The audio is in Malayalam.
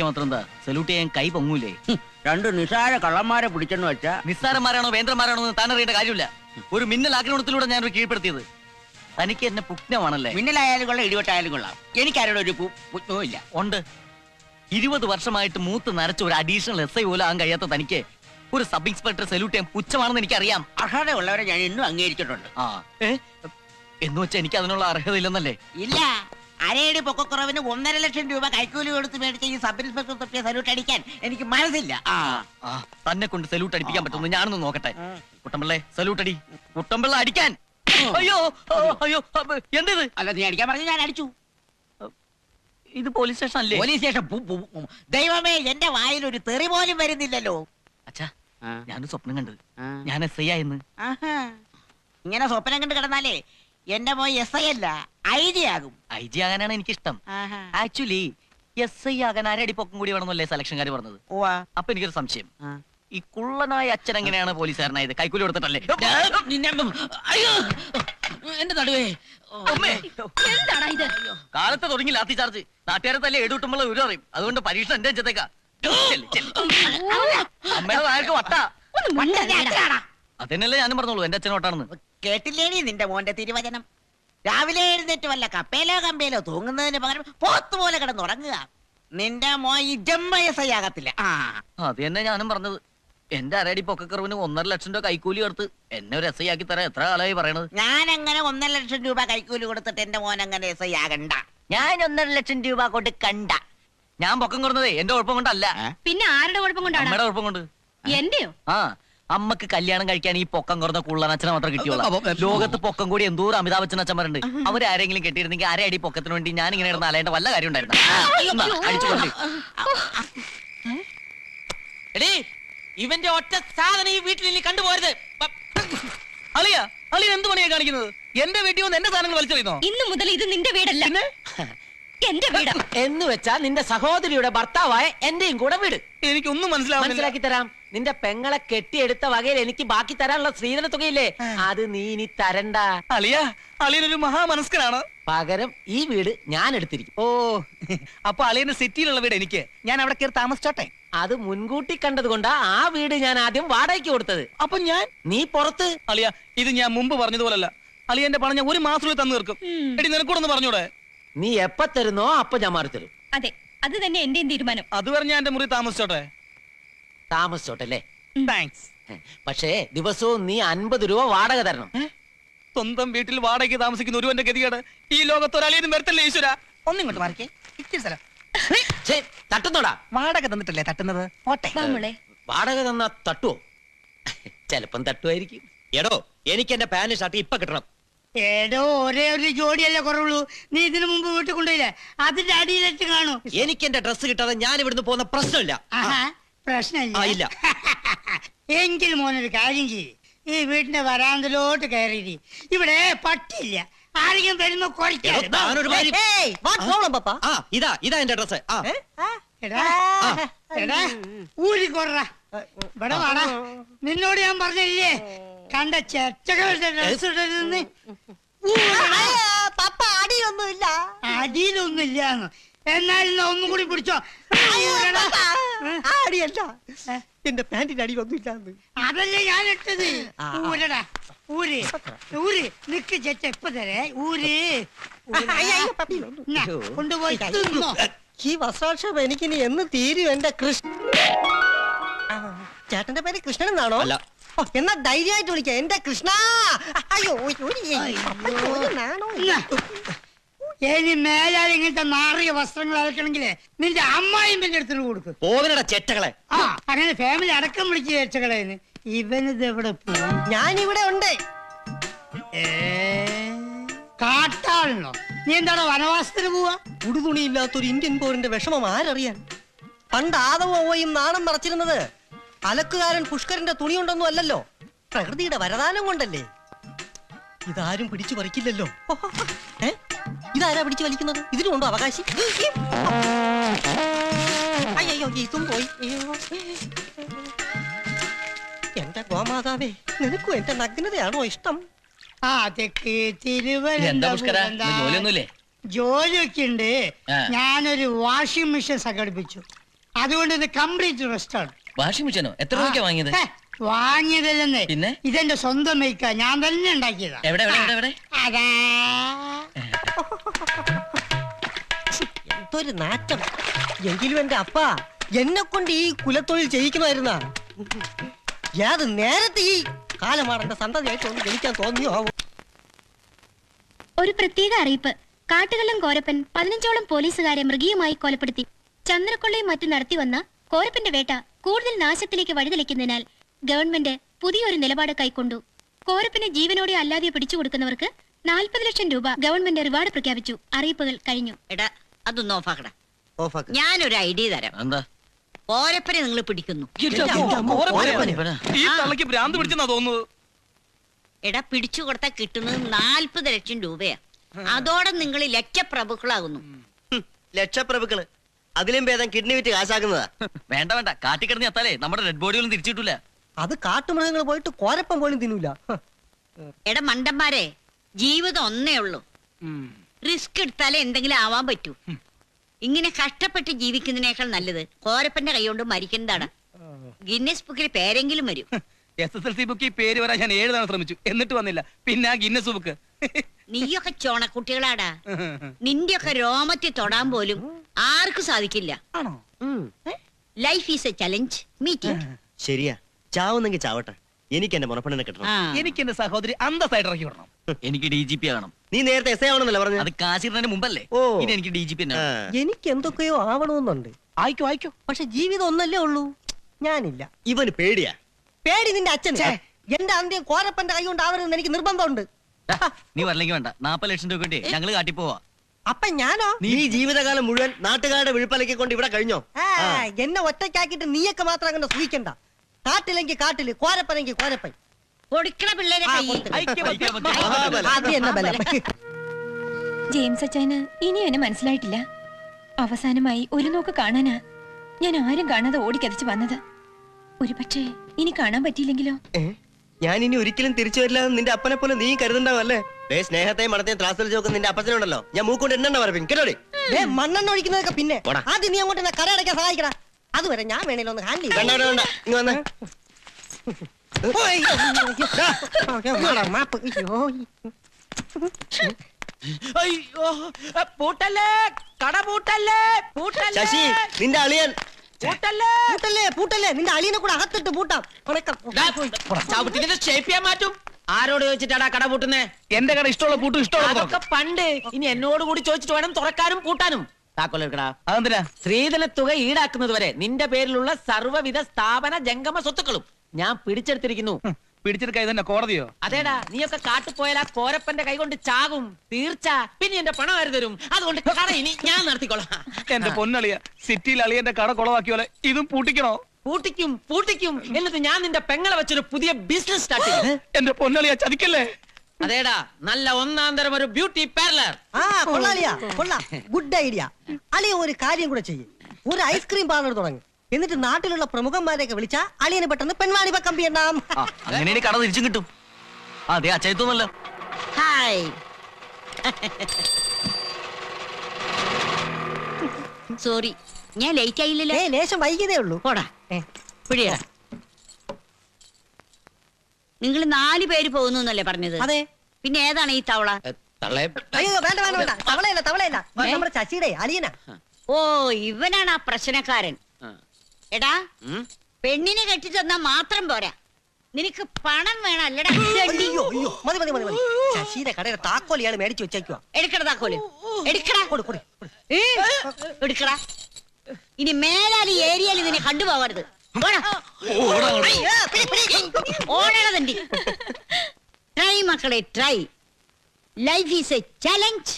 നോക്കിയാൽ മാത്രം എന്താ സല്യൂട്ട് ചെയ്യാൻ കൈ പൊങ്ങൂലേ? രണ്ട് നിസാര കള്ളന്മാരെ പിടിച്ചെന്ന് വെച്ചാ നിസ്സാരന്മാരാണോ വേന്ദ്രന്മാരാണോ എന്ന് താൻ അറിയേണ്ട കാര്യമില്ല. ഒരു മിന്നൽ ആക്രമണത്തിലൂടെ ഞാനൊരു കീഴ്പ്പെടുത്തിയത്. തനിക്ക് എന്നെ പുഗ്നമാണല്ലേ? മിന്നലായാലും കൊള്ളാം, ഇടിവെട്ടായാലും കൊള്ളാം. എനിക്കാരോട് ഒരു പുഗ്നവും ഇല്ല. ഉണ്ട്. 20 വർഷമായിട്ട് മൂത്ത് നരച്ച ഒരു അഡീഷണൽ SI പോലും ആകാൻ കഴിയാത്ത തനിക്ക് ഒരു സബ് ഇൻസ്പെക്ടർ സല്യൂട്ട് ചെയ്യാൻ പുച്ഛമാണെന്ന് എനിക്കറിയാം. അർഹതയുള്ളവരെ ഞാൻ ഇന്നും അംഗീകരിച്ചിട്ടുണ്ട്. എന്ന് വെച്ചാൽ എനിക്ക് അതിനുള്ള അർഹത ഇല്ലെന്നല്ലേ? ഇല്ല. അരയടി പൊക്കക്കുറവിന് 1.5 ലക്ഷം രൂപ കൈക്കൂലി കൊടുത്ത് മേടിച്ച ഈ സബ് ഇൻസ്പെക്ടർ തൊപ്പിയെ സല്യൂട്ട് അടിക്കാൻ എനിക്ക് മനസ്സില്ല. തന്നെ കൊണ്ട് സല്യൂട്ട് അടിപ്പിക്കാൻ പറ്റുമെന്ന് ഞാനൊന്ന് നോക്കട്ടെ. കുട്ടമ്പിള്ളേ സല്യൂട്ട് അടി. കുട്ടമ്പിള്ള അടിക്കാൻ. അയ്യോ അയ്യോ, എന്ത്? അല്ല, നീ അടിക്കാൻ പറഞ്ഞു, ഞാൻ അടിച്ചു. ഇത് പോലീസ് സ്റ്റേഷൻ അല്ലേ? Police station. ദൈവമേ, എന്റെ വായിൽ ഒരു തെറി പോലും വരുന്നില്ലല്ലോ. അച്ഛാ, ഞാനൊരു സ്വപ്നം കണ്ടത്. ഞാൻ SI ആയെന്ന്. ഇങ്ങനെ സ്വപ്നം കണ്ട് കിടന്നാലേ എന്റെ മോൻ SI അല്ല, IG ആകും. IG ആകാനാണ് എനിക്കിഷ്ടം. ആക്ച്വലി SI ആകാൻ അരടി പൊക്കം കൂടി വേണമെന്നല്ലേ സെലക്ഷൻകാർ പറഞ്ഞത്. അപ്പൊ എനിക്കൊരു സംശയം, ഈ കുള്ളനായ അച്ഛൻ എങ്ങനെയാണ് പോലീസുകാരനായത്? കൈക്കൂലി കൊടുത്തിട്ടല്ലേ? എന്റെ നടുവേ. കാലത്ത് തുടങ്ങി ലാത്തി ചാർജ്. നാട്ടുകാരെ തല്ലേ എടുട്ടുമ്പോൾ ഒരു അറിയും. അതുകൊണ്ട് പരീക്ഷ എന്റെ അഞ്ചത്തേക്കാ. അമ്മയുടെ നായർക്ക് വട്ടാ. അതന്നെയല്ലേ ഞാനും പറഞ്ഞോളൂ, എന്റെ അച്ഛൻ വട്ടാണെന്ന്. കേട്ടില്ലേനി നിന്റെ മോന്റെ തിരുവചനം? രാവിലെ എഴുന്നേറ്റ് വല്ല കപ്പേലോ കമ്പയിലോ തൂങ്ങുന്നതിന് പകരം പോത്തുപോലെ കിടന്നുറങ്ങുക. നിന്റെ മോ ഈ SI ആകത്തില്ല. അത് തന്നെ ഞാനും പറഞ്ഞത്. എന്റെ അരടി പൊക്കക്കറിവിന് 1.5 ലക്ഷം രൂപ കൈക്കൂലി കൊടുത്ത് എന്നെ ഒരു SI ആക്കി തരാൻ എത്ര കാലമായി പറയണത്? ഞാൻ അങ്ങനെ 1.5 ലക്ഷം രൂപ കൈക്കൂലി കൊടുത്തിട്ട് എന്റെ മോൻ അങ്ങനെ SI ആകണ്ട. ഞാൻ 1.5 ലക്ഷം രൂപ കൊടുക്കണ്ട. ഞാൻ പൊക്കം കുറഞ്ഞതേ എന്റെ കുഴപ്പം കൊണ്ടല്ല. പിന്നെ ആരുടെ കുഴപ്പം കൊണ്ടാണ്? അമ്മയുടെ കുഴപ്പം കൊണ്ട്. എന്റെയോ? അമ്മക്ക് കല്യാണം കഴിക്കാൻ ഈ പൊക്കം കുറഞ്ഞ കുള്ളനച്ഛനെ മാത്രം കിട്ടിയോളാം. ലോകത്ത് പൊക്കം കൂടി എന്തോരം അമിതാഭ് ബച്ചൻ അച്ഛന്മാരുണ്ട്. അവരാരെങ്കിലും കെട്ടിയിരുന്നെങ്കിൽ അരടി പൊക്കത്തിന് വേണ്ടി ഞാൻ ഇങ്ങനെ ഇടുന്ന അലേണ്ട വല്ല കാര്യം ഉണ്ടായിരുന്നു? ഇവന്റെ ഒറ്റ സാധനം ഈ വീട്ടിൽ ഇനി കണ്ടുപോരുത്. അളിയ അളിയ എന്ത് പണിയാ കാണിക്കുന്നത്? എന്റെ വീട്ടിൽ വന്ന് എന്റെ സാധനങ്ങൾ വലിച്ചെറിയുന്നോ? ഇന്നു മുതൽ ഇത് നിന്റെ വീടല്ല, എന്റെ വീട്. എന്ന് വെച്ചാ നിന്റെ സഹോദരിയുടെ ഭർത്താവായ എന്റെയും കൂടെ വീട്. എനിക്കൊന്നും മനസ്സിലാക്കി തരാം. നിന്റെ പെങ്ങളെ കെട്ടിയെടുത്ത വകയിൽ എനിക്ക് ബാക്കി തരാനുള്ള സ്ത്രീധന തുകയില്ലേ, അത് നീ ഇനി തരണ്ട. അളിയ അളിയനൊരു മഹാമനസ്കനാണ്. പകരം ഈ വീട് ഞാൻ എടുത്തിരിക്കും. അപ്പൊ അളിയന്റെ സിറ്റിയിലുള്ള വീട് എനിക്ക്, ഞാൻ അവിടെ കയറി താമസിച്ചോട്ടെ? അത് മുൻകൂട്ടി കണ്ടത് കൊണ്ടാ ആ വീട് ഞാൻ ആദ്യം വാടകയ്ക്ക് കൊടുത്തത്. അപ്പൊ നീ പുറത്ത്. അളിയ, ഇത് ഞാൻ മുമ്പ് പറഞ്ഞതുപോലല്ല. അളിയന്റെ പണം ഞാൻ 1 മാസത്തിൽ തന്നു തീർക്കും. എടി, നിനക്കൂടൊന്ന് പറഞ്ഞൂടെ? നീ എപ്പ തരുന്നോ അപ്പൊ ഞാൻ മാറി തരും. അതെ, അത് തന്നെ എന്റെയും തീരുമാനം. അതുവരെ ഞാൻ എന്റെ മുറി താമസിച്ചോട്ടെ? താമസിച്ചോട്ടല്ലേ? താങ്ക്സ്. പക്ഷേ ദിവസവും നീ 50 രൂപ വാടക തരണം. സ്വന്തം വീട്ടിൽ വാടകയ്ക്ക് താമസിക്കുന്ന ഒരുവന്റെ ഗതികേട് ഈ ലോകത്ത് ഒരാളെയും വരത്തല്ലേ ഈശ്വര. ഒന്നിങ്ങോട്ട് മാറിക്കേ. ഇത്തിരി സ്ഥലം. തട്ടുന്നോടാ? വാടക തന്നിട്ടല്ലേ തട്ടുന്നത്? വാടക തന്നാ തട്ടുവോ? ചെലപ്പം തട്ടുമായിരിക്കും. എടോ, എനിക്ക് എന്റെ പാന്റ് ഷർട്ട് ഇപ്പൊ കിട്ടണം. ഏടോ, ഒരേ ഒരു ജോഡിയല്ലേ കുറവുള്ളൂ. നീ ഇതിനു മുമ്പ് വീട്ടിൽ കൊണ്ടുപോയില്ലേ? അതിന്റെ അടിയിലെറ്റ് കാണൂ. എനിക്ക് എന്റെ ഡ്രസ്സ് കിട്ടാതെ ഞാൻ ഇവിടുന്ന് പോകുന്ന പ്രശ്നമില്ല. പ്രശ്നമില്ല. എങ്കിൽ മോനൊരു കാര്യം ചെയ്യ്, ഈ വീട്ടിന്റെ വരാന്തലോട്ട് കയറി. ഇവിടെ പട്ടില്ല, ആരെങ്കിലും വരുമ്പോ ഇതാ എന്റെ ഡ്രസ്. ഊരിക്കൊറ. ഇവിടെ വേണ, നിന്നോട് ഞാൻ പറഞ്ഞില്ലേ കണ്ട ചെറ്റകളുടെ ഡ്രസ് ഇടരുന്ന്. അടിയൊന്നുമില്ല. അടിയിലൊന്നുമില്ലാന്ന്. എന്നാലും ഒന്നും കൂടി പിടിച്ചോ. അടിയല്ല, എന്റെ പാന്റിന്റെ അടിയൊന്നുമില്ലാന്ന്. അതല്ലേ ഞാൻ ഇട്ടത്. ഊരടാ, ഊര് ഊര്. നിക്ക് ചെറ്റ ഇപ്പൊ തരേ. ഊര് കൊണ്ടുപോയി. ഈ വസ്ത്രാക്ഷേപം എനിക്കിനി എന്ന് തീരും എന്റെ കൃഷ്ണ. ചേട്ടന്റെ പേര് കൃഷ്ണൻ എന്നാണോ? എന്നാ ധൈര്യമായിട്ട് വിളിക്കാം, എന്റെ കൃഷ്ണ. അയ്യോ, ഇനി മേലാൽ ഇങ്ങനത്തെ നാറിയ വസ്ത്രങ്ങൾ അലക്കണമെങ്കിലേ നിന്റെ അമ്മായിന്റെ അടുത്തിന് കൊടുക്കും. ചെറ്റകളെ. അങ്ങനെ ഫാമിലി അടക്കം വിളിച്ച് ചേച്ചകളെന്ന്. ഇവനിത് എവിടെ പോയി? ഞാനിവിടെ ഉണ്ട്. കാട്ടാളോ? നീ എന്താണ് വനവാസത്തിന് പോവാ? ഉടുതുണിയില്ലാത്തൊരു ഇന്ത്യൻ പോരിന്റെ വിഷമം ആരറിയാൻ? പണ്ട് ആദവും നാണം മറച്ചിരുന്നത് അലക്കുകാരൻ പുഷ്കരന്റെ തുണി കൊണ്ടൊന്നും അല്ലല്ലോ, പ്രകൃതിയുടെ വരദാനം കൊണ്ടല്ലേ. ഇതാരും പിടിച്ചു പറിക്കില്ലല്ലോ. ഇതാരാ പിടിച്ചു വലിക്കുന്നത്? ഇതിനുണ്ടോ അവകാശം? അയ്യോ, ഇതും പോയി. എന്റെ ഗോമാതാവേ, നിനക്കും എന്റെ നഗ്നതയാണോ ഇഷ്ടം? ജോലിയൊക്കെ ഉണ്ട്. ഞാനൊരു വാഷിംഗ് മെഷീൻ സംഘടിപ്പിച്ചു. അതുകൊണ്ട് ഇത് കംപ്ലീറ്റ് റെസ്റ്റ് ആണ്. വാഷിംഗ് മെഷീനോ? എത്ര രൂപയ്ക്കാ വാങ്ങിയത്? വാങ്ങിയതല്ലെന്ന്, പിന്നെ ഇതെന്റെ സ്വന്തം മേക്കാ, ഞാൻ തന്നെ ഉണ്ടാക്കിയതാ. എവിടെ എവിടെ എവിടെ എവിടെ? അതാ എന്തൊരു നാറ്റം. എങ്കിലും എന്റെ അപ്പ എന്നെ കൊണ്ട് ഈ കുലത്തൊഴിൽ ചെയ്യിക്കണമായിരുന്ന അത് നേരത്തെ ഈ കാലമാടന്റെ സന്തതിയായിട്ട് ഒന്ന് ജനിക്കാൻ തോന്നിയോ? ഒരു പ്രത്യേക അറിയിപ്പ്. കാട്ടുകള്ളം കോരപ്പൻ 15ഓളം പോലീസുകാരെ മൃഗീയമായി കൊലപ്പെടുത്തി. ചന്ദ്രക്കൊള്ളയും മറ്റും നടത്തി വന്ന കോരപ്പന്റെ വേട്ട കൂടുതൽ നാശത്തിലേക്ക് വഴിതെളിക്കുന്നതിനാൽ ഗവൺമെന്റ് പുതിയൊരു നിലപാട് കൈക്കൊണ്ടു. കോരപ്പനെ ജീവനോടെ അല്ലാതെ പിടിച്ചു കൊടുക്കുന്നവർക്ക് 40 ലക്ഷം രൂപ ഗവൺമെന്റ് റിവാർഡ് പ്രഖ്യാപിച്ചു. അറിയിപ്പുകൾ കഴിഞ്ഞു. എടാ അതൊന്ന് ഓഫാക്കടാ. ഓഫാക്ക്. ഞാനൊരു ഐഡിയ തരാം. എന്താ? കോരപ്പനെ നിങ്ങൾ പിടിക്കുന്നു. ഈ തള്ളക്ക് ഭ്രാന്ത് പിടിച്ചെന്നാ തോന്നുന്നത്. എടാ പിടിച്ചു കൊടുത്താൽ കിട്ടുന്നത് 40 ലക്ഷം രൂപയാ. അതോടെ നിങ്ങൾ ലക്ഷപ്രഭുക്കളാകുന്നു. ലക്ഷപ്രഭുക്കള് അതിലും ഭേദം കിഡ്നി വിറ്റ് കാശാക്കുന്നതാ. വേണ്ട വേണ്ട, കാട്ടിക്കിടന്ന് എത്താലേ നമ്മുടെ ഡെഡ് ബോഡിയൊന്നും തിരിച്ചിട്ടില്ല. അത് കാട്ടുമൃഗങ്ങൾ പോയിട്ട് കോരപ്പം പോലും തിന്നൂല. എടാ മണ്ടന്മാരെ, ജീവിതം ഒന്നേ ഉള്ളൂ. റിസ്ക് എടുത്താലേ എന്തെങ്കിലും ആവാൻ പറ്റൂ. ഇങ്ങനെ കഷ്ടപ്പെട്ട് ജീവിക്കുന്നതിനേക്കാൾ നല്ലത് കോരപ്പന്റെ കൈകൊണ്ട് മരിക്കുന്നതാണ്. ഗിന്നസ് ബുക്കിൽ പേരെങ്കിലും വരും. SSLC ബുക്കിൽ പേര് വരാൻ ഞാൻ 7 തവണ ശ്രമിച്ചു, എന്നിട്ട് വന്നില്ല. പിന്നെ ആ ഗിന്നസ് ബുക്ക്. നീയൊക്കെ ചോണക്കുട്ടികളാടാ. നിന്റെയൊക്കെ രോമത്തിൽ തൊടാൻ പോലും ആർക്കും സാധിക്കില്ല. Life is a challenge. Meet. ശരിയാ, ചാവുന്നെങ്കിൽ ചാവട്ടെ. എനിക്ക് എന്റെ മുറപ്പെണ്ണിനെ കിട്ടണം. എനിക്ക് എന്റെ സഹോദരി അന്തസ്സായിട്ട് ഇറക്കി വിടണം. എനിക്ക് DGP ആകണം. നീ നേരത്തെ എസ് ആവണമെന്നല്ല പറഞ്ഞു. അത് കാശിടുന്നതിന് മുമ്പല്ലേ? ഓ. ഇനി എനിക്ക് DGP തന്നെ. എനിക്ക് എന്തൊക്കെയോ ആവണമെന്നുണ്ട്. ആയിക്കോ ആയിക്കോ. പക്ഷെ ജീവിതം ഒന്നല്ലേ ഉള്ളൂ. ഞാനില്ല. ഇവന് പേടിയാ. പേടി നിന്റെ അച്ഛൻ. എന്റെ അന്ത്യം കോരപ്പന്റെ കൈ കൊണ്ട് ആവരുതെന്ന് എനിക്ക് നിർബന്ധമുണ്ട്. നീ വരലെങ്കിൽ വേണ്ട. 40 ലക്ഷം രൂപ വേണ്ടി ഞങ്ങള് കാട്ടിപ്പോവാ. അപ്പൊ ഞാനോ? നീ ജീവിതകാലം മുഴുവൻ നാട്ടുകാരുടെ വിഴുപ്പലക്കി കൊണ്ട് ഇവിടെ കഴിഞ്ഞോ? എന്നെ ഒറ്റയ്ക്കാക്കിട്ട് നീയൊക്കെ മാത്രം അങ്ങനെ സൂഹിക്കണ്ട. കാട്ടിലെങ്കിൽ കാട്ടില്, കോരപ്പനെങ്കിൽ കോരപ്പൻ. കൊടുക്കണ പിള്ളേരെ അത് എന്നെ ബലം. ജെയിംസ് അച്ചായന് ഇനിയും എന്നെ മനസ്സിലായിട്ടില്ല. അവസാനമായി ഒരു നോക്ക് കാണാനാ ഞാൻ ആരും കാണാതെ ഓടിക്കതച്ച് വന്നത്. ഒരു പക്ഷേ ഇനി കാണാൻ പറ്റിയില്ലെങ്കിലോ? ഞാൻ ഇനി ഒരിക്കലും തിരിച്ചു വരില്ല എന്ന് നിന്റെ അപ്പനെ പോലെ നീ കരുതണ്ടാവല്ലേ? സ്നേഹത്തെയും മണത്തെയും ത്രാസിൽ ചോക്ക് നിന്റെ അപ്പച്ചനുണ്ടല്ലോ. ഞാൻ മൂക്കൊണ്ട് എണ്ണ പറയും കേട്ടോടി. മണ്ണെണ്ണ ഒഴിക്കുന്നതൊക്കെ പിന്നെ ആദ്യം നീ അങ്ങോട്ട് എന്നെ കരയടയ്ക്കാൻ സഹായിക്കടാ. അതുവരെ ഞാൻ വേണേലും ഒന്ന് ഹാൻഡിൽ ശശി, നിന്റെ അളിയൻ. പൂട്ടല്ലേ നിന്റെ അളിയനെ കൂടെ അകത്തിട്ട് പൂട്ടാം. മാറ്റും. ആരോട് ചോദിച്ചിട്ടാടാ കട പൂട്ടുന്നേ? എന്റെ കട ഇഷ്ടമുള്ള പൂട്ടും ഇഷ്ടമുള്ള അതൊക്കെ പണ്ട്. ഇനി എന്നോട് കൂടി ചോദിച്ചിട്ട് വേണം തുറക്കാനും പൂട്ടാനും. താക്കോലെടുക്കടാ. അതെന്തിനാ? സ്ത്രീധന തുക ഈടാക്കുന്നത് വരെ നിന്റെ പേരിലുള്ള സർവ്വവിധ സ്ഥാപന ജംഗമ സ്വത്തുക്കളും ഞാൻ പിടിച്ചെടുത്തിരിക്കുന്നു. പിടിച്ചെടുക്കാൻ തന്നെ കോടതിയോ? അതേടാ, നീയൊക്കെ കാട്ടുപോയാൽ ആ കോരപ്പന്റെ കൈ കൊണ്ട് ചാകും തീർച്ച. പിന്നെ എന്റെ പണം ആര് തരും? അതുകൊണ്ട് കട ഇനി ഞാൻ നടത്തിക്കോളാം. എന്റെ പൊന്നളിയ, സിറ്റിയിൽ അളിയന്റെ കട കുളവാക്കിയ പോലെ ഇതും പൂട്ടിക്കണോ? പൂട്ടിക്കും പൂട്ടിക്കും. എന്നിട്ട് ഞാൻ നിന്റെ പെങ്ങളെ വെച്ചൊരു പുതിയ ബിസിനസ് സ്റ്റാർട്ട് ചെയ്യും. എന്റെ പൊന്നളിയ, ചതിക്കല്ലേ? അതേടാ, നല്ല ഒന്നാം തരം ഒരു ബ്യൂട്ടി പാർലർ. കൊള്ളാം, ഗുഡ് ഐഡിയ. അളിയ ഒരു കാര്യം കൂടെ ചെയ്യും. ഒരു ഐസ്ക്രീം പാർലർ തുടങ്ങി. എന്നിട്ട് നാട്ടിലുള്ള പ്രമുഖന്മാരെയൊക്കെ വിളിച്ചാ അളിയനെ പെട്ടെന്ന് പെൺവാണി പക്കം ചെയ്യണം. അങ്ങനെ കട തിരിച്ചും കിട്ടും. അതെ, അച്ചായത്തൊന്നല്ലോ. ഹായ്. സോറി, ഞാൻ ലേറ്റ് ആയില്ലല്ലോ. ലേശം വൈകിയതേ ഉള്ളൂ. പോടാ പിടിയടാ. നിങ്ങൾ 4 പേര് പോകുന്നു എന്നല്ലേ പറഞ്ഞത്? അതെ. പിന്നെ ഏതാണ് ഈ തവള? അയ്യോ വേണ്ട വേണ്ട വേണ്ട, തവളയല്ല. നമ്മുടെ ശശിയുടെ അളിയനാ. ഓ, ഇവനാണ് ആ പ്രശ്നക്കാരൻ. എടാ, പെണ്ണിനെ കെട്ടി തന്നാ മാത്രം പോരാ, നിനക്ക് പണം വേണം അല്ലടാ. മതി. ശശിയുടെ കടയുടെ താക്കോൽ ഇയാൾ മേടിച്ചു വെച്ചേക്കുവാ. എടുക്കട താക്കോല്, എടുക്കടാ. എടുക്കടാ. ഇനി മേലാൽ ഈ ഏരിയയിൽ ഇതിനെ കണ്ടുപോകരുത്. ഓടണതണ്ടി. ട്രൈ മക്കളെ, try. Life is a challenge.